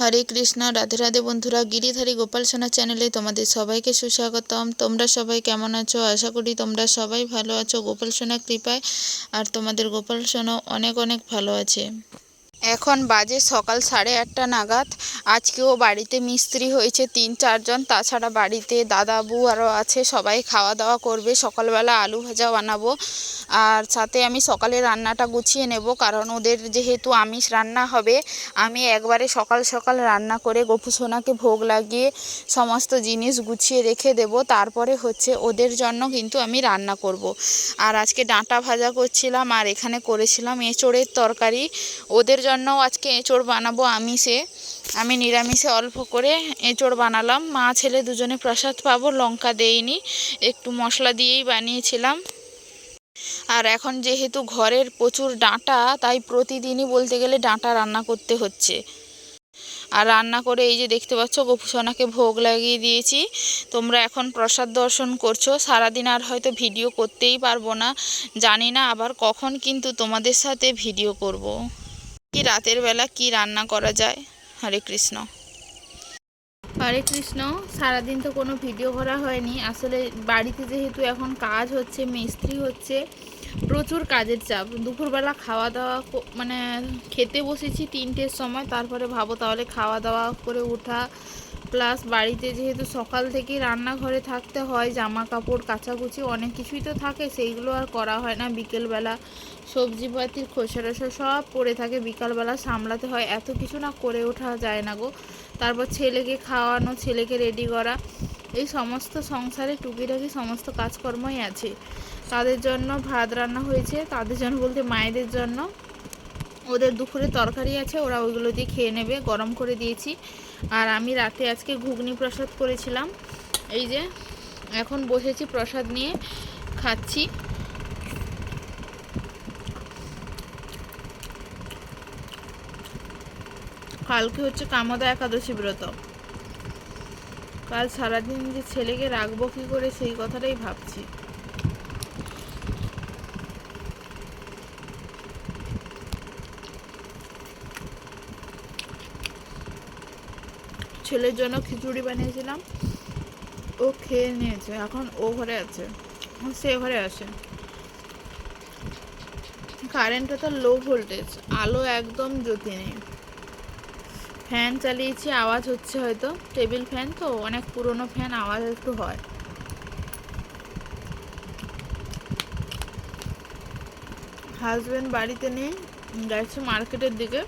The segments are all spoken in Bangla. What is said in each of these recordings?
হরে কৃষ্ণ, রাধে রাধে বন্ধুরা, গিরিধারী গোপাল সোনা চ্যানেলে তোমাদের সবাইকে সুস্বাগতম। তোমরা সবাই কেমন আছো? আশা করি তোমরা সবাই ভালো আছো গোপাল সোনার কৃপায়। আর তোমাদের গোপাল সোনা অনেক অনেক ভালো আছে। এখন বাজে সকাল 8:30 নাগাদ। আজকেও বাড়িতে মিস্ত্রি হয়েছে 3-4 জন, তাছাড়া বাড়িতে দাদাবু আরও আছে, সবাই খাওয়া দাওয়া করবে। সকালবেলা আলু ভাজা বানাবো, আর সাথে আমি সকালে রান্নাটা গুছিয়ে নেব, কারণ ওদের যেহেতু আমিষ রান্না হবে। আমি একবারে সকাল সকাল রান্না করে গোপু সোনাকে ভোগ লাগিয়ে সমস্ত জিনিস গুছিয়ে রেখে দেব, তারপরে হচ্ছে ওদের জন্য কিন্তু আমি রান্না করব। আর আজকে ডাঁটা ভাজা করছিলাম, আর এখানে করেছিলাম এঁচোড়ের তরকারি। ওদের জন্যও আজকে এঁচোড় বানাবো আমিষে। আমি নিরামিষে অল্প করে এঁচোড় বানালাম। মা ছেলে দুজনে প্রসাদ পাবো, লঙ্কা দেইনি, একটু মশলা দিয়েই বানিয়েছিলাম। আর এখন যেহেতু ঘরের প্রচুর ডাঁটা, তাই প্রতিদিনই বলতে গেলে ডাঁটা রান্না করতে হচ্ছে। আর রান্না করে এই যে দেখতে পাচ্ছ গোপু সোনাকে ভোগ লাগিয়ে দিয়েছি। তোমরা এখন প্রসাদ দর্শন করছো। সারাদিন আর হয়তো ভিডিও করতেই পারবো না, জানি না আবার কখন কিন্তু তোমাদের সাথে ভিডিও করব। কি রাতের বেলা কি রান্না করা যায়। হরে কৃষ্ণ। হরে কৃষ্ণ। সারাদিন তো কোনো ভিডিও করা হয়নি, আসলে বাড়িতে যেহেতু এখন কাজ হচ্ছে, মিস্ত্রি হচ্ছে, প্রচুর কাজের চাপ। দুপুরবেলা খাওয়া দাওয়া মানে খেতে বসেছি 3টের সময়, তারপরে ভাবো তাহলে খাওয়া দাওয়া করে ওঠা, প্লাস বাড়িতে যেহেতু সকাল থেকেই রান্নাঘরে থাকতে হয়, জামা কাপড় কাচাকুচি অনেক কিছুই তো থাকে, সেইগুলো আর করা হয় না। বিকেলবেলা সবজিপাতির খোসা টোসা সব পড়ে থাকে, বিকালবেলা সামলাতে হয়, এত কিছু না করে ওঠা যায় না গো। তারপর ছেলেকে খাওয়ানো, ছেলেকে রেডি করা, এই সমস্ত সংসারে টুকিটাকি সমস্ত কাজকর্মই আছে। তাদের জন্য ভাত রান্না হয়েছে, তাদের জন্য বলতে মায়েদের জন্য। ওদের দুপুরে তরকারি আছে, ওরা ওইগুলো দিয়ে খেয়ে নেবে, গরম করে দিয়েছি। আর আমি রাতে আজকে ঘুগনি প্রসাদ করেছিলাম। এই যে এখন বসেছি প্রসাদ নিয়ে খাচ্ছি। কালকে হচ্ছে কামদা একাদশী ব্রত। কাল সারাদিন যে ছেলেকে রাখবো কী করে, সেই কথাটাই ভাবছি। ছেলের জন্য খিচুড়ি বানিয়েছিলাম, ও খেয়ে নিয়েছে, এখন ও ঘরে আছে, সে ঘরে আছে। কারেন্টটা তো লো ভোল্টেজ, আলো একদম জ্যোতি নেই। ফ্যান চালিয়েছি, আওয়াজ হচ্ছে হয়তো, টেবিল ফ্যান তো, অনেক পুরনো ফ্যান, আওয়াজ একটু হয়। হাজব্যান্ড বাড়িতে নেই, গেছে মার্কেটের দিকে।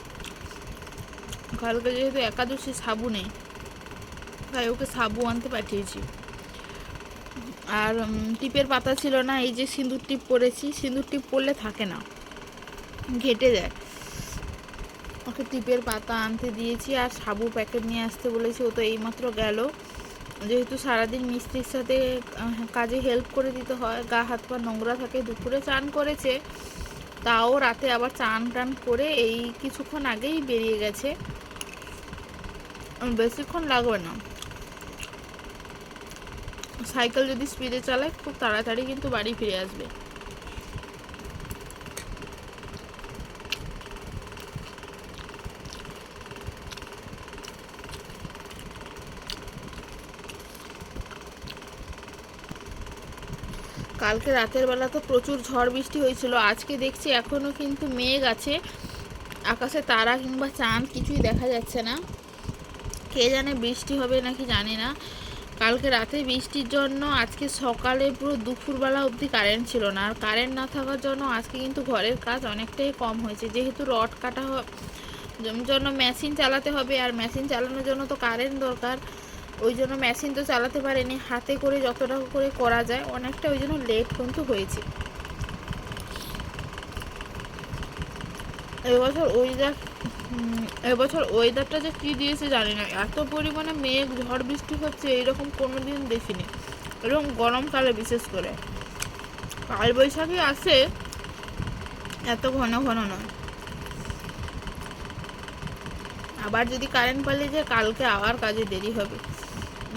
কালকে যেহেতু একাদশী, সাবু নেই, তাই ওকে সাবু আনতে পাঠিয়েছি। আর টিপের পাতা ছিল না, এই যে সিঁদুর টিপ পরেছি, সিঁদুর টিপ পরলে থাকে না, ঘেটে যায়। ওকে টিপের পাতা আনতে দিয়েছি, আর সাবু প্যাকেট নিয়ে আসতে বলেছি। ও তো এইমাত্র গেল। যেহেতু সারাদিন মিস্ত্রির সাথে কাজে হেল্প করে দিতে হয়, গা হাত পা নোংরা থাকে। দুপুরে চান করেছে, তাও রাতে আবার চান টান করে এই কিছুক্ষণ আগেই বেরিয়ে গেছে। বেশিক্ষণ লাগবে না, সাইকেল যদি স্পিডে চালায় খুব তাড়াতাড়ি কিন্তু বাড়ি ফিরে আসবে। কালকে রাতের বেলা তো প্রচুর ঝড় বৃষ্টি হয়েছিল। আজকে দেখছি এখনও কিন্তু মেঘ আছে, আকাশে তারা কিংবা চাঁদ কিছুই দেখা যাচ্ছে না। কে জানে বৃষ্টি হবে নাকি জানি না। কালকে রাতে বৃষ্টির জন্য আজকে সকালে পুরো দুপুরবেলা অবধি কারেন্ট ছিল না। আর কারেন্ট না থাকার জন্য আজকে কিন্তু ঘরের কাজ অনেকটাই কম হয়েছে, যেহেতু রড কাটা জন্য মেশিন চালাতে হবে, আর মেশিন চালানোর জন্য তো কারেন্ট দরকার। ওই জন্য মেশিন তো চালাতে পারিনি, হাতে করে যতটা করে করা যায় অনেকটা, ওই জন্য লেট কিন্তু হয়েছে। এবছর ওয়েদারটা যে কী দিয়েছে জানি না, এত পরিমাণে মেঘ ঝড় বৃষ্টি হচ্ছে এইরকম কোনো দিন দেখিনি, এরকম গরমকালে বিশেষ করে। কালবৈশাখী আসে, এত ঘন ঘন নয়। আবার যদি কারেন্ট পালিয়ে যায়, কালকে আবার কাজে দেরি হবে,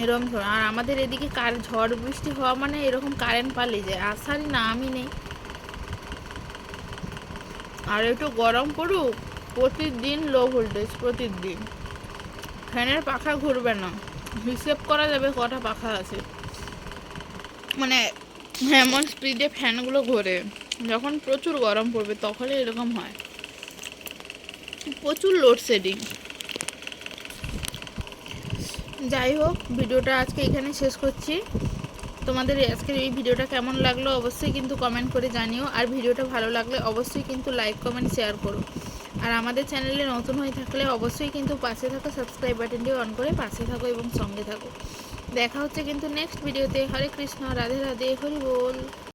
এরকম ধরো। আর আমাদের এদিকে ঝড় বৃষ্টি হওয়া মানে এরকম কারেন্ট পালিয়ে যায়, আসারই নামই নেই। আর একটু গরম পড়ুক, প্রতিদিন লো ভোল্টেজ, প্রতিদিন। ফ্যানের পাখা ঘুরবে না, হিসেব করা যাবে কটা পাখা আছে, মানে এমন স্পিডে ফ্যানগুলো ঘোরে। যখন প্রচুর গরম পড়বে তখনই এরকম হয়, প্রচুর লোডশেডিং। যাই হোক, ভিডিওটা আজকে এখানে শেষ করছি। তোমাদের আজকের এই ভিডিওটা কেমন লাগলো অবশ্যই কিন্তু কমেন্ট করে জানিও, আর ভিডিওটা ভালো লাগলে অবশ্যই কিন্তু লাইক কমেন্ট শেয়ার করো। আর আমাদের চ্যানেলে নতুন হয়ে থাকলে অবশ্যই কিন্তু পাশে থাকা সাবস্ক্রাইব বাটনটি অন করে পাশে থাকো এবং সঙ্গে থাকো। দেখা হচ্ছে কিন্তু নেক্সট ভিডিওতে। হরে কৃষ্ণ, রাধে রাধে, হরি বল।